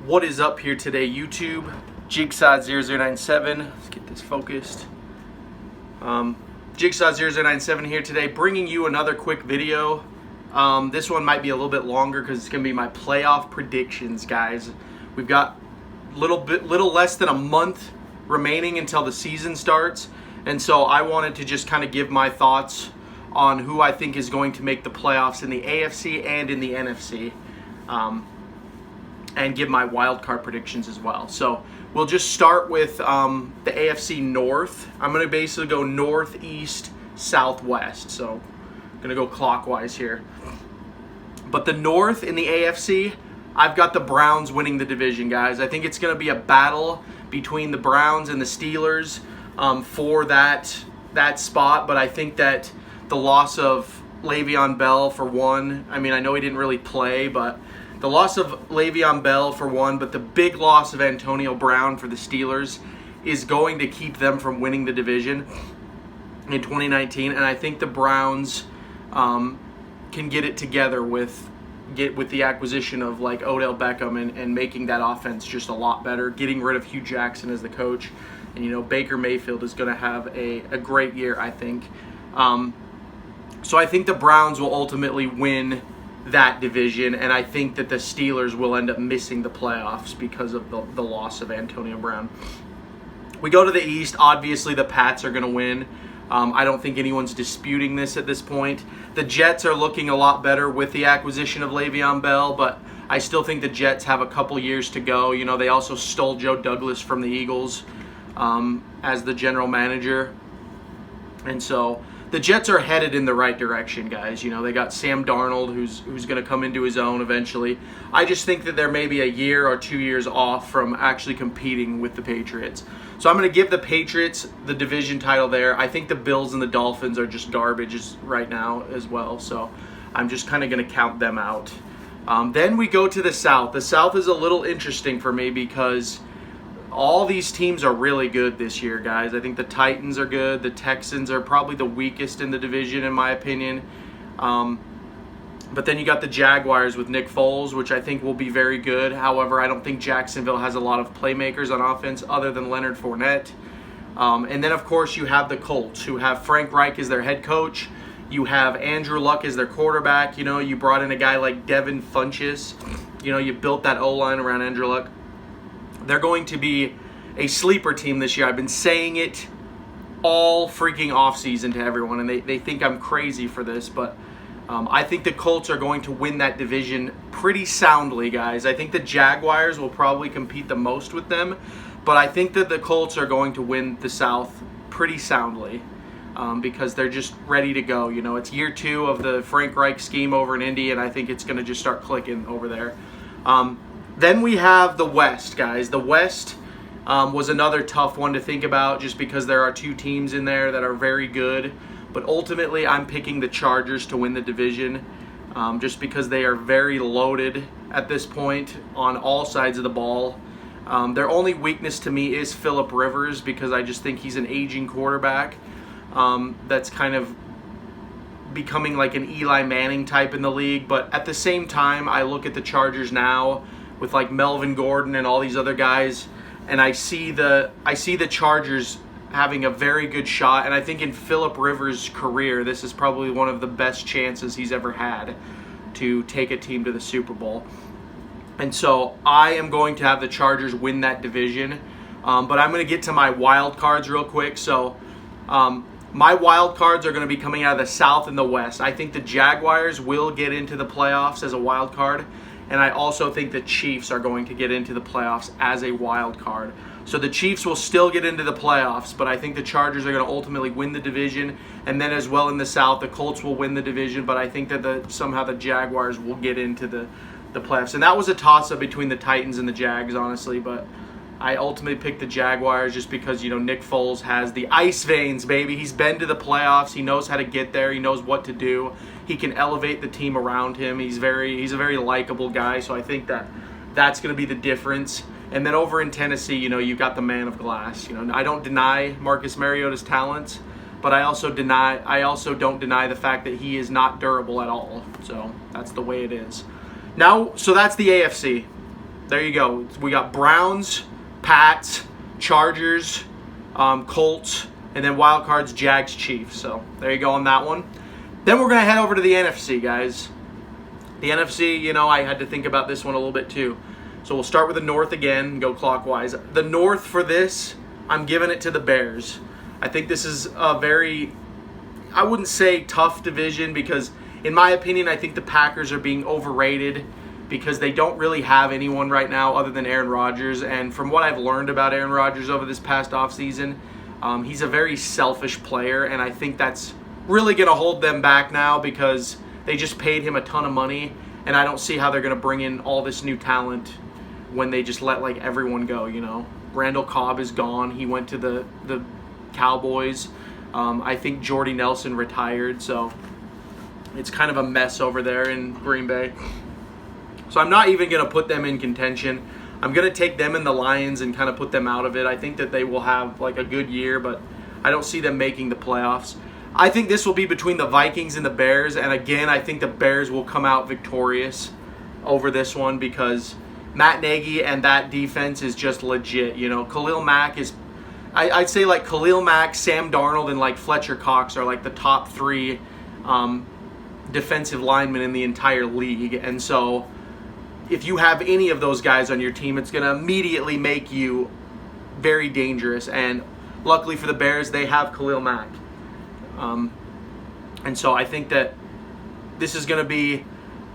What is up here today, YouTube? Jigsaw0097. Let's get this focused. Jigsaw0097 here today, bringing you another quick video. This one might be a little bit longer because it's going to be my playoff predictions, guys. We've got little less than a month remaining until the season starts, and so I wanted to just kind of give my thoughts on who I think is going to make the playoffs in the AFC and in the NFC. And give my wild card predictions as well. So we'll just start with the AFC North. I'm going to basically go northeast, southwest. So I'm going to go clockwise here. But the North in the AFC, I've got the Browns winning the division, guys. I think it's going to be a battle between the Browns and the Steelers for that spot. But I think that the loss of Le'Veon Bell, for one, I mean, I know he didn't really play, but the loss of Le'Veon Bell for one, but the big loss of Antonio Brown for the Steelers is going to keep them from winning the division in 2019. And I think the Browns can get it together with the acquisition of like Odell Beckham and making that offense just a lot better, getting rid of Hugh Jackson as the coach. And, Baker Mayfield is going to have a great year, I think. So I think the Browns will ultimately win that division, and I think that the Steelers will end up missing the playoffs because of the loss of Antonio Brown. We go to the East. Obviously, the Pats are going to win. I don't think anyone's disputing this at this point. The Jets are looking a lot better with the acquisition of Le'Veon Bell, but I still think the Jets have a couple years to go. They also stole Joe Douglas from the Eagles as the general manager, and so the Jets are headed in the right direction, guys. They got Sam Darnold, who's going to come into his own eventually. I just think that they're maybe a year or 2 years off from actually competing with the Patriots. So I'm going to give the Patriots the division title there. I think the Bills and the Dolphins are just garbage right now as well. So I'm just kind of going to count them out. Then we go to the South. The South is a little interesting for me because all these teams are really good this year, guys. I think the Titans are good. The Texans are probably the weakest in the division, in my opinion. But then you got the Jaguars with Nick Foles, which I think will be very good. However, I don't think Jacksonville has a lot of playmakers on offense other than Leonard Fournette. And then, of course, you have the Colts, who have Frank Reich as their head coach. You have Andrew Luck as their quarterback. You brought in a guy like Devin Funchess. You built that O-line around Andrew Luck. They're going to be a sleeper team this year. I've been saying it all freaking offseason to everyone, and they think I'm crazy for this, but I think the Colts are going to win that division pretty soundly, guys. I think the Jaguars will probably compete the most with them, but I think that the Colts are going to win the South pretty soundly because they're just ready to go. It's year 2 of the Frank Reich scheme over in Indy, and I think it's going to just start clicking over there. Then we have the West, guys. The West was another tough one to think about just because there are 2 teams in there that are very good. But ultimately, I'm picking the Chargers to win the division just because they are very loaded at this point on all sides of the ball. Their only weakness to me is Phillip Rivers because I just think he's an aging quarterback that's kind of becoming like an Eli Manning type in the league. But at the same time, I look at the Chargers now with like Melvin Gordon and all these other guys, and I see the Chargers having a very good shot, and I think in Phillip Rivers' career, this is probably one of the best chances he's ever had to take a team to the Super Bowl. And so I am going to have the Chargers win that division, but I'm going to get to my wild cards real quick. So my wild cards are going to be coming out of the South and the West. I think the Jaguars will get into the playoffs as a wild card. And I also think the Chiefs are going to get into the playoffs as a wild card. So the Chiefs will still get into the playoffs, but I think the Chargers are going to ultimately win the division. And then as well in the South, the Colts will win the division, but I think that somehow the Jaguars will get into the playoffs. And that was a toss-up between the Titans and the Jags, honestly, but I ultimately picked the Jaguars just because, Nick Foles has the ice veins, baby. He's been to the playoffs. He knows how to get there. He knows what to do. He can elevate the team around him. He's a very likable guy, so I think that's going to be the difference. And then over in Tennessee, you've got the man of glass. I don't deny Marcus Mariota's talents, but I also don't deny the fact that he is not durable at all. So that's the way it is. Now, so that's the AFC. there you go. We got Browns, Pats, Chargers, Colts, and then Wildcards, Jags, Chiefs. So there you go on that one. Then we're going to head over to the NFC, guys. The NFC, you know, I had to think about this one a little bit too. So we'll start with the North again and go clockwise. The North for this, I'm giving it to the Bears. I think this is a very, I wouldn't say tough division, because in my opinion, I think the Packers are being overrated because they don't really have anyone right now other than Aaron Rodgers. And from what I've learned about Aaron Rodgers over this past offseason, he's a very selfish player, and I think that's really going to hold them back now because they just paid him a ton of money, and I don't see how they're going to bring in all this new talent when they just let like everyone go, you know. Randall Cobb is gone. He went to the Cowboys. I think Jordy Nelson retired, so it's kind of a mess over there in Green Bay. So I'm not even going to put them in contention. I'm going to take them and the Lions and kind of put them out of it. I think that they will have like a good year, but I don't see them making the playoffs. I think this will be between the Vikings and the Bears, and again, I think the Bears will come out victorious over this one because Matt Nagy and that defense is just legit. You know, Khalil Mack is, I'd say like Khalil Mack, Sam Darnold, and like Fletcher Cox are like the top three defensive linemen in the entire league. And so if you have any of those guys on your team, it's going to immediately make you very dangerous. And luckily for the Bears, they have Khalil Mack. And so I think that this is going to be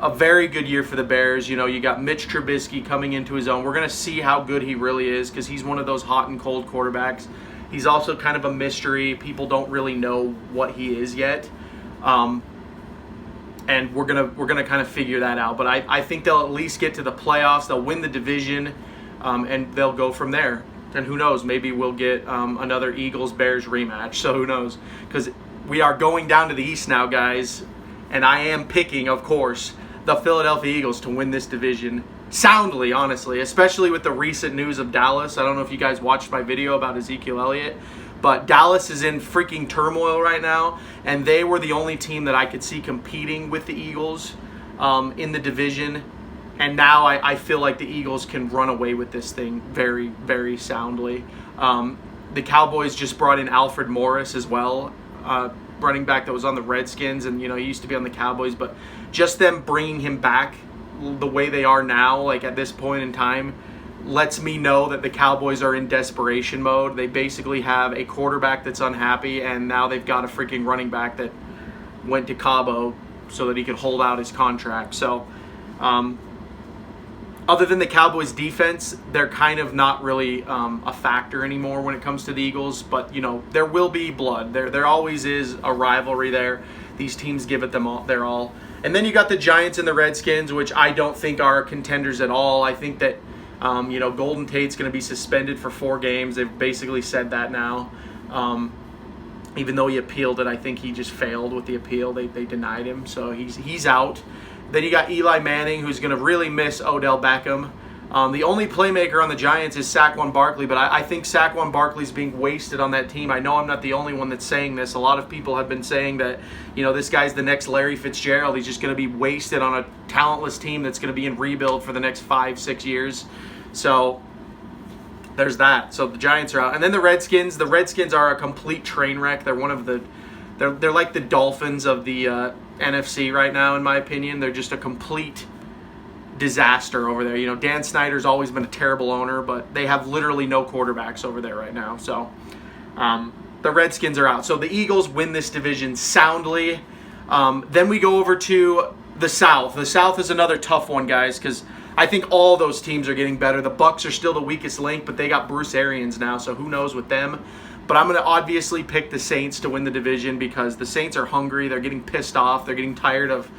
a very good year for the Bears. You know, you got Mitch Trubisky coming into his own. We're going to see how good he really is because he's one of those hot and cold quarterbacks. He's also kind of a mystery. People don't really know what he is yet. And we're gonna kind of figure that out. But I think they'll at least get to the playoffs. They'll win the division, and they'll go from there. And who knows? Maybe we'll get another Eagles-Bears rematch. So who knows? Because we are going down to the East now, guys. And I am picking, of course, the Philadelphia Eagles to win this division soundly, honestly, especially with the recent news of Dallas. I don't know if you guys watched my video about Ezekiel Elliott, but Dallas is in freaking turmoil right now, and they were the only team that I could see competing with the Eagles in the division. And now I feel like the Eagles can run away with this thing very, very soundly. The Cowboys just brought in Alfred Morris as well, running back that was on the Redskins, and you know he used to be on the Cowboys. But just them bringing him back the way they are now, like at this point in time, lets me know that the Cowboys are in desperation mode. They basically have a quarterback that's unhappy, and now they've got a freaking running back that went to Cabo so that he could hold out his contract. So other than the Cowboys defense, they're kind of not really a factor anymore when it comes to the Eagles. But, you know, there will be blood. There always is a rivalry there. These teams give it their all. And then you got the Giants and the Redskins, which I don't think are contenders at all. I think that, Golden Tate's going to be suspended for 4 games. They've basically said that now. Even though he appealed it, I think he just failed with the appeal. They denied him, so he's out. Then you got Eli Manning, who's going to really miss Odell Beckham. The only playmaker on the Giants is Saquon Barkley, but I think Saquon Barkley's being wasted on that team. I know I'm not the only one that's saying this. A lot of people have been saying that, this guy's the next Larry Fitzgerald. He's just going to be wasted on a talentless team that's going to be in rebuild for the next 5-6 years. So there's that. So the Giants are out. And then the Redskins. The Redskins are a complete train wreck. They're one of the they're like the Dolphins of the NFC right now, in my opinion. They're just a complete disaster over there. Dan Snyder's always been a terrible owner, but they have literally no quarterbacks over there right now. So the Redskins are out. So the Eagles win this division soundly. Then we go over to the South. The South is another tough one, guys, because I think all those teams are getting better. The Bucks are still the weakest link, but they got Bruce Arians now, so who knows with them. But I'm going to obviously pick the Saints to win the division because the Saints are hungry. They're getting pissed off. They're getting tired of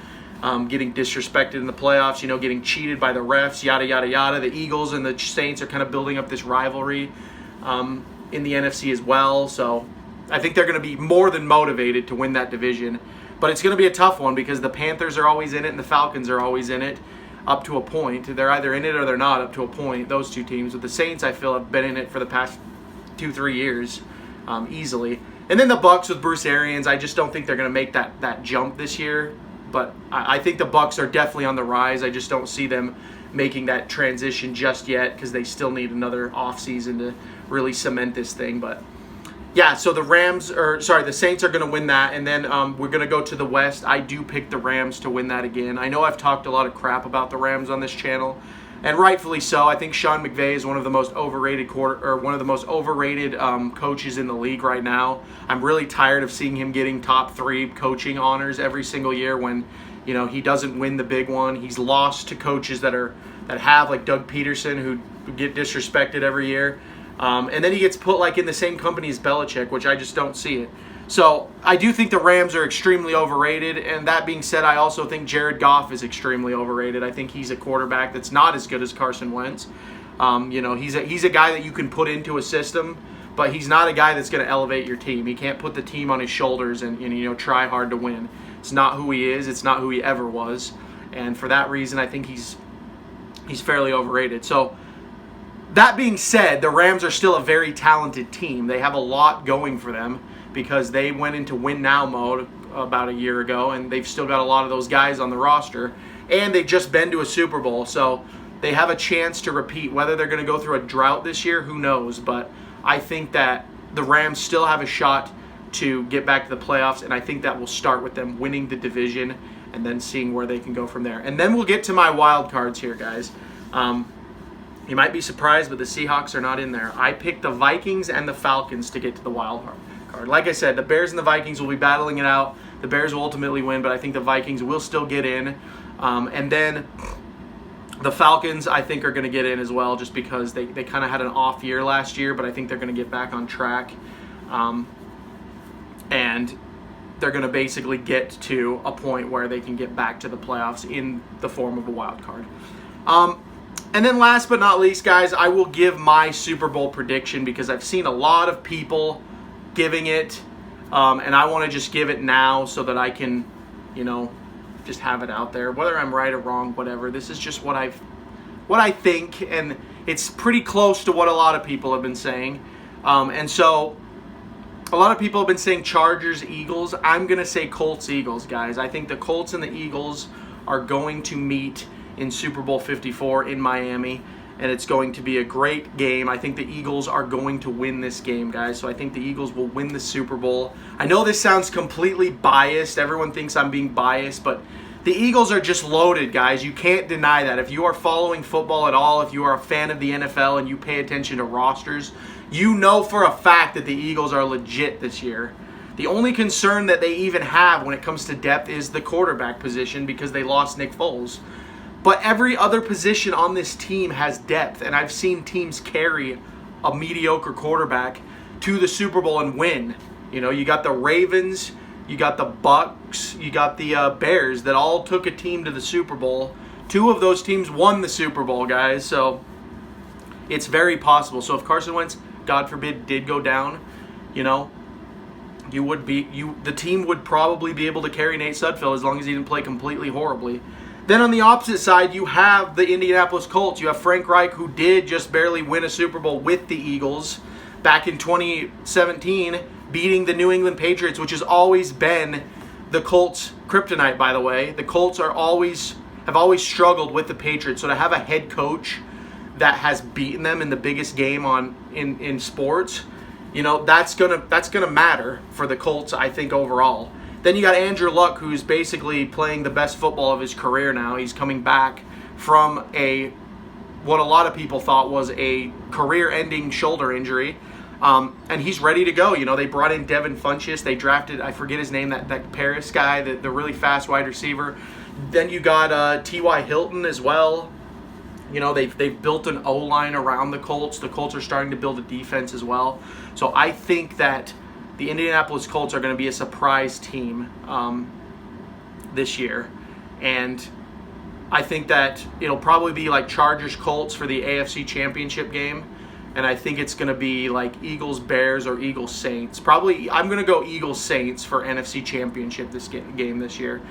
getting disrespected in the playoffs, getting cheated by the refs, yada, yada, yada. The Eagles and the Saints are kind of building up this rivalry in the NFC as well. So I think they're going to be more than motivated to win that division. But it's going to be a tough one because the Panthers are always in it and the Falcons are always in it up to a point. They're either in it or they're not up to a point, those two teams. But the Saints, I feel, have been in it for the past 2-3 years easily. And then the Bucks with Bruce Arians, I just don't think they're going to make that jump this year. But I think the Bucks are definitely on the rise. I just don't see them making that transition just yet because they still need another offseason to really cement this thing. But yeah, so the Saints are going to win that, and then we're going to go to the West. I do pick the Rams to win that again. I know I've talked a lot of crap about the Rams on this channel, and rightfully so. I think Sean McVay is one of the most overrated coaches in the league right now. I'm really tired of seeing him getting top 3 coaching honors every single year when, you know, he doesn't win the big one. He's lost to coaches that have like Doug Peterson, who get disrespected every year. And then he gets put like in the same company as Belichick, which I just don't see it. So I do think the Rams are extremely overrated. And that being said, I also think Jared Goff is extremely overrated. I think he's a quarterback that's not as good as Carson Wentz. You know, he's a guy that you can put into a system, but he's not a guy that's going to elevate your team. He can't put the team on his shoulders and you know, try hard to win. It's not who he is. It's not who he ever was. And for that reason, I think he's fairly overrated. So that being said, the Rams are still a very talented team. They have a lot going for them because they went into win-now mode about a year ago, and they've still got a lot of those guys on the roster, and they've just been to a Super Bowl, so they have a chance to repeat. Whether they're going to go through a drought this year, who knows, but I think that the Rams still have a shot to get back to the playoffs, and I think that will start with them winning the division and then seeing where they can go from there. And then we'll get to my wild cards here, guys. You might be surprised, but the Seahawks are not in there. I picked the Vikings and the Falcons to get to the wild card. Like I said, the Bears and the Vikings will be battling it out. The Bears will ultimately win, but I think the Vikings will still get in. And then the Falcons, I think, are going to get in as well just because they kind of had an off year last year, but I think they're going to get back on track. And they're going to basically get to a point where they can get back to the playoffs in the form of a wild card. And then last but not least, guys, I will give my Super Bowl prediction because I've seen a lot of people giving it, and I want to just give it now so that I can, you know, just have it out there. Whether I'm right or wrong, whatever. This is just what I think, and it's pretty close to what a lot of people have been saying. And so a lot of people have been saying Chargers, Eagles. I'm going to say Colts, Eagles, guys. I think the Colts and the Eagles are going to meet in Super Bowl 54 in Miami, and it's going to be a great game. I think the Eagles are going to win this game, guys, so I think the Eagles will win the Super Bowl. I know this sounds completely biased. Everyone thinks I'm being biased, but the Eagles are just loaded, guys. You can't deny that. If you are following football at all, if you are a fan of the NFL and you pay attention to rosters, you know for a fact that the Eagles are legit this year. The only concern that they even have when it comes to depth is the quarterback position because they lost Nick Foles. But every other position on this team has depth, and I've seen teams carry a mediocre quarterback to the Super Bowl and win. You know, you got the Ravens, you got the Bucks, you got the Bears that all took a team to the Super Bowl. 2 of those teams won the Super Bowl, guys, so it's very possible. So if Carson Wentz, God forbid, did go down, you know, the team would probably be able to carry Nate Sudfeld as long as he didn't play completely horribly. Then on the opposite side, you have the Indianapolis Colts. You have Frank Reich, who did just barely win a Super Bowl with the Eagles back in 2017, beating the New England Patriots, which has always been the Colts' kryptonite, by the way. The Colts have always struggled with the Patriots. So to have a head coach that has beaten them in the biggest game in sports, you know, that's gonna matter for the Colts, I think, overall. Then you got Andrew Luck, who's basically playing the best football of his career now. He's coming back from what a lot of people thought was a career-ending shoulder injury, and he's ready to go. You know, they brought in Devin Funchess. They drafted, I forget his name, that Paris guy, the really fast wide receiver. Then you got T.Y. Hilton as well. You know, they've built an O-line around the Colts. The Colts are starting to build a defense as well. So I think that the Indianapolis Colts are going to be a surprise team this year. And I think that it'll probably be like Chargers-Colts for the AFC Championship game. And I think it's going to be like Eagles-Bears or Eagles-Saints. Probably, I'm going to go Eagles-Saints for NFC Championship this game this year.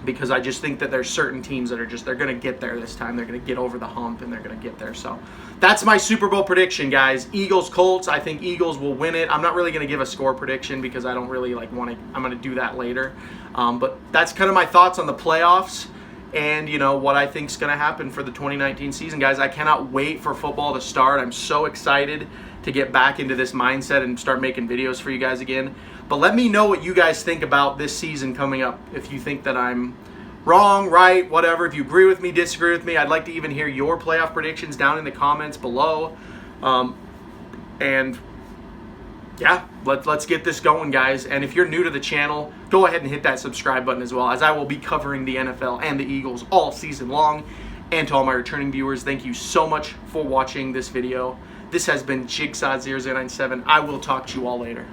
Because I just think that there's certain teams that are they're going to get there this time. They're going to get over the hump, and they're going to get there. So that's my Super Bowl prediction, guys. Eagles-Colts. I think Eagles will win it. I'm not really going to give a score prediction because I don't really want to. I'm going to do that later. But that's kind of my thoughts on the playoffs. and what I think is going to happen for the 2019 season, guys. I cannot wait for football to start. I'm so excited to get back into this mindset and start making videos for you guys again. But let me know what you guys think about this season coming up. If you think that I'm wrong, right, whatever. If you agree with me, disagree with me, I'd like to even hear your playoff predictions down in the comments below. And yeah, let's get this going, guys. And if you're new to the channel, go ahead and hit that subscribe button as well, as I will be covering the NFL and the Eagles all season long. And to all my returning viewers, thank you so much for watching this video. This has been Jigsaw0097. I will talk to you all later.